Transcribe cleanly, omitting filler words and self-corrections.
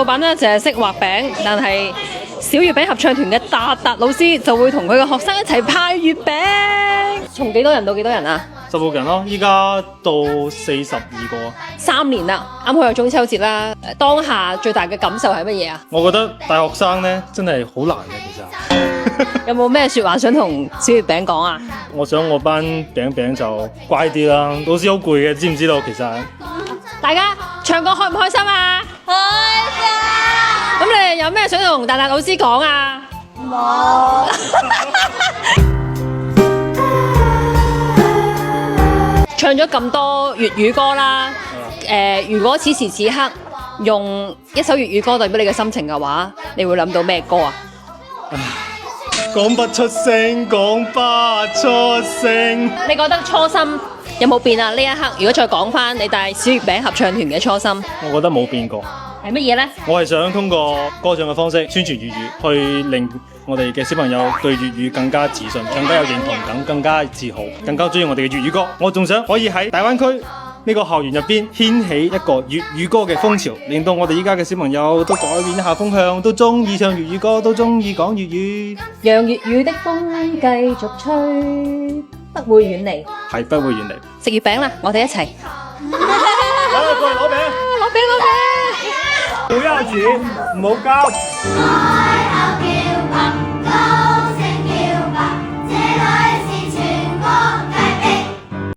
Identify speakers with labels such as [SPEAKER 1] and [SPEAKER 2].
[SPEAKER 1] 闆呢就係識畫餅，但係小月餅合唱團嘅達達老師就會同佢嘅學生一齊派月餅。從幾多人到幾多人啊
[SPEAKER 2] ？16人咯，依家到42個。
[SPEAKER 1] 3年啦，啱好有中秋節啦。當下最大嘅感受係乜嘢啊？
[SPEAKER 2] 我覺得大學生呢真係好難嘅，其實。
[SPEAKER 1] 有冇咩說話想同小月餅講啊？
[SPEAKER 2] 我想我班餅餅就乖啲啦，老師好攰嘅，知唔知道？其實
[SPEAKER 1] 大家唱歌開唔開心啊？開心。咁你哋有咩想同達達老師講啊？冇。唱咗咁多粵語歌啦，如果此時此刻用一首粵語歌代表你嘅心情嘅話，你會諗到咩歌啊？
[SPEAKER 2] 講不出聲，講不出聲。
[SPEAKER 1] 你覺得初心有冇變啊？呢一刻如果再講返你帶小月餅合唱團嘅初心，
[SPEAKER 2] 我覺得冇變過。
[SPEAKER 1] 係乜嘢呢？
[SPEAKER 2] 我係想通過歌唱嘅方式宣傳粵語，去令我哋嘅小朋友對粵語更加自信，更加有認同感，更加自豪，更加中意我哋嘅粵語歌。我仲想可以喺大灣區呢個校園入邊掀起一個粵語歌嘅風潮，令到我哋依家嘅小朋友都改變一下風向，都中意唱粵語歌，都中意講粵語。
[SPEAKER 1] 讓粵語的風繼續吹，不會遠離。
[SPEAKER 2] 係不會遠離。
[SPEAKER 1] 食月餅啦，我哋一齊。
[SPEAKER 2] 過嚟攞餅，
[SPEAKER 1] 攞餅攞餅。
[SPEAKER 2] 不要錢，唔好交。